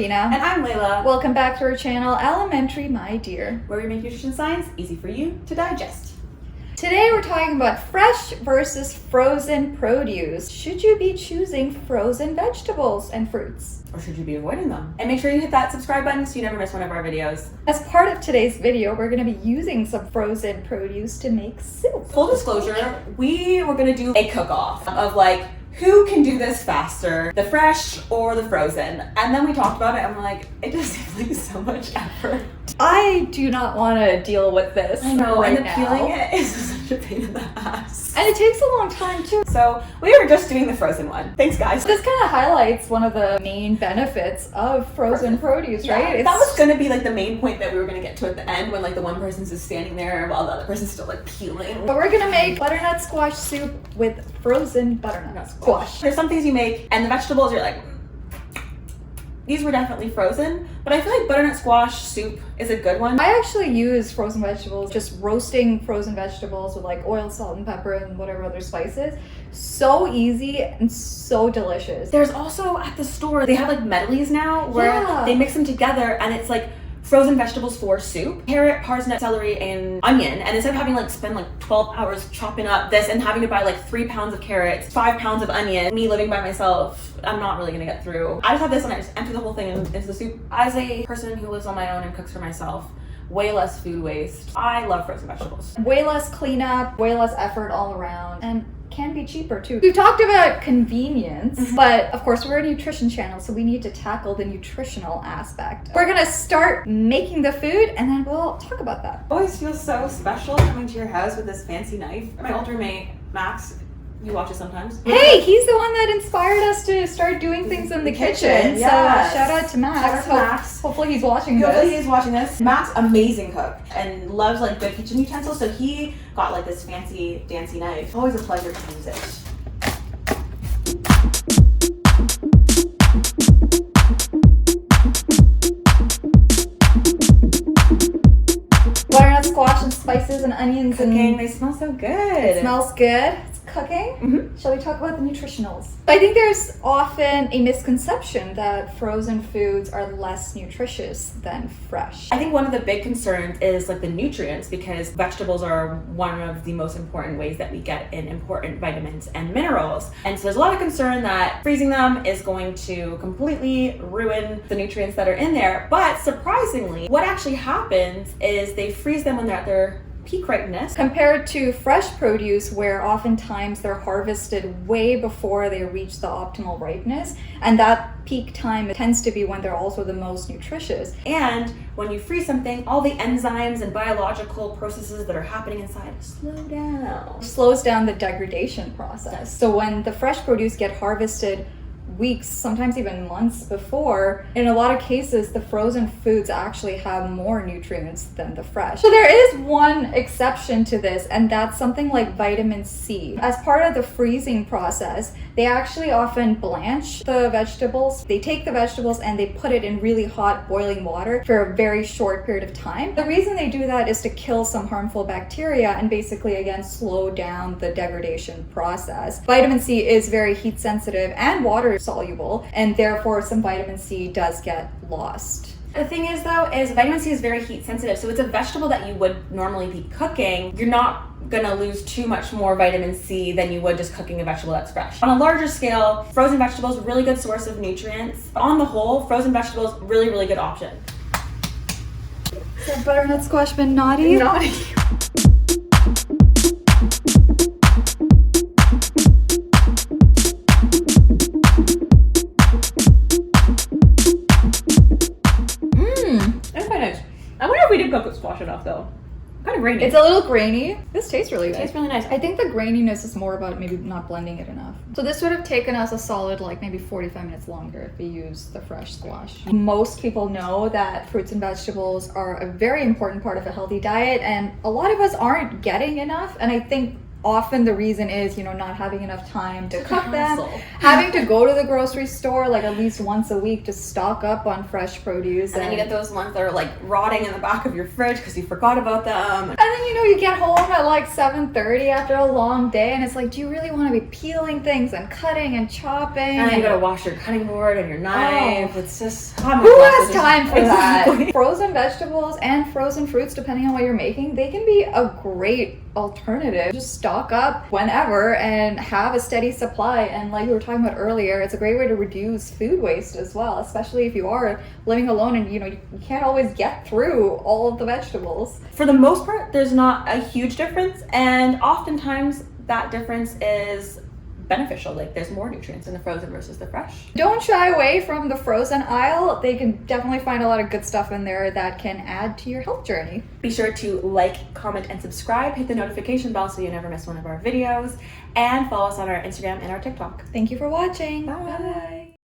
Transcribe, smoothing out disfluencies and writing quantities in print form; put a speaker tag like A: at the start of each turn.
A: Christina.
B: And I'm Layla.
A: Welcome back to our channel, Elementary My Dear,
B: where we make nutrition science easy for you to digest.
A: Today we're talking about fresh versus frozen produce. Should you be choosing frozen vegetables and fruits?
B: Or should you be avoiding them? And make sure you hit that subscribe button so you never miss one of our videos.
A: As part of today's video, we're going to be using some frozen produce to make soup.
B: Full disclosure, we were going to do a cook-off of like, who can do this faster, the fresh or the frozen? And then we talked about it and we're like, it just seems like so much effort.
A: I do not want to deal with this.
B: I know,
A: right
B: and
A: now.
B: peeling it is such a pain in the ass.
A: And it takes a long time too.
B: So we were just doing the frozen one. Thanks, guys.
A: This kind of highlights one of the main benefits of frozen produce, right?
B: That was going to be like the main point that we were going to get to at the end when like the one person's just standing there while the other person's still like peeling.
A: But we're going to make butternut squash soup with frozen butternut squash.
B: There's some things you make and the vegetables you're like, these were definitely frozen, but I feel like butternut squash soup is a good one.
A: I actually use frozen vegetables, just roasting frozen vegetables with like oil, salt, and pepper and whatever other spices. So easy and so delicious.
B: There's also at the store, they have like medleys now where they mix them together and it's like frozen vegetables for soup. Carrot, parsnip, celery, and onion. And instead of having like spend like 12 hours chopping up this and having to buy like 3 pounds of carrots, 5 pounds of onion, me living by myself, I'm not really gonna get through. I just have this and I just empty the whole thing into the soup. As a person who lives on my own and cooks for myself, way less food waste. I love frozen vegetables.
A: Way less cleanup, way less effort all around, and can be cheaper too. We've talked about convenience, but of course we're a nutrition channel, so we need to tackle the nutritional aspect. We're gonna start making the food and then we'll talk about that.
B: Always feels so special coming to your house with this fancy knife. My old roommate, Max, he watches sometimes.
A: Hey, he's the one that inspired us to start doing things in the kitchen.
B: Yes.
A: So shout out to Max.
B: Shout out to Max.
A: Hopefully he's watching this.
B: Hopefully he's watching this. Max, amazing cook and loves like good kitchen utensils. So he got like this fancy dancy knife. Always a pleasure to use it.
A: Butternut squash and spices and onions
B: Cooking,
A: and
B: they smell so good.
A: it smells good. It's cooking. Shall we talk about the nutritionals? I think there's often a misconception that frozen foods are less nutritious than fresh.
B: I think one of the big concerns is like the nutrients because vegetables are one of the most important ways that we get in important vitamins and minerals. And so there's a lot of concern that freezing them is going to completely ruin the nutrients that are in there. But surprisingly, what actually happens is they freeze them when they're at their peak ripeness.
A: Compared to fresh produce, where oftentimes they're harvested way before they reach the optimal ripeness, and that peak time tends to be when they're also the most nutritious.
B: And when you freeze something, all the enzymes and biological processes that are happening inside slow down.
A: It slows down the degradation process. So when the fresh produce get harvested weeks, sometimes even months before, in a lot of cases, the frozen foods actually have more nutrients than the fresh. So there is one exception to this, and that's something like vitamin C. As part of the freezing process, they actually often blanch the vegetables. They take the vegetables and they put it in really hot boiling water for a very short period of time. The reason they do that is to kill some harmful bacteria and basically, again, slow down the degradation process. Vitamin C is very heat sensitive and water soluble, and therefore some vitamin C does get lost.
B: The thing is though, is vitamin C is very heat sensitive. So it's a vegetable that you would normally be cooking. You're not gonna lose too much more vitamin C than you would just cooking a vegetable that's fresh. On a larger scale, frozen vegetables, really good source of nutrients. On the whole, frozen vegetables, really, really good option.
A: Has butternut squash been naughty?
B: Naughty. That's quite nice. I wonder if we did cook with squash enough though. Kind of grainy.
A: It's a little grainy. This tastes really good.
B: It tastes really nice.
A: I think the graininess is more about maybe not blending it enough. So this would have taken us a solid like maybe 45 minutes longer if we used the fresh squash. Most people know that fruits and vegetables are a very important part of a healthy diet, and a lot of us aren't getting enough, and I think often the reason is, not having enough time to cook them,
B: hassle.
A: having to go to the grocery store like at least once a week to stock up on fresh produce.
B: And then you get those ones that are like rotting in the back of your fridge because you forgot about them.
A: And then, you get home at like 7:30 after a long day, and it's like, do you really want to be peeling things and cutting and chopping?
B: And then you gotta wash your cutting board and your knife.
A: Oh.
B: It's just...
A: Who has time for that? Frozen vegetables and frozen fruits, depending on what you're making, they can be a great alternative. Just stock up whenever and have a steady supply. And like we were talking about earlier, it's a great way to reduce food waste as well, especially if you are living alone and you can't always get through all of the vegetables.
B: For the most part, there's not a huge difference, and oftentimes that difference is beneficial. Like there's more nutrients in the frozen versus the fresh.
A: Don't shy away from the frozen aisle. They can definitely find a lot of good stuff in there that can add to your health journey.
B: Be sure to like, comment, and subscribe. Hit the notification bell so you never miss one of our videos, and follow us on our Instagram and our TikTok.
A: Thank you for watching.
B: Bye.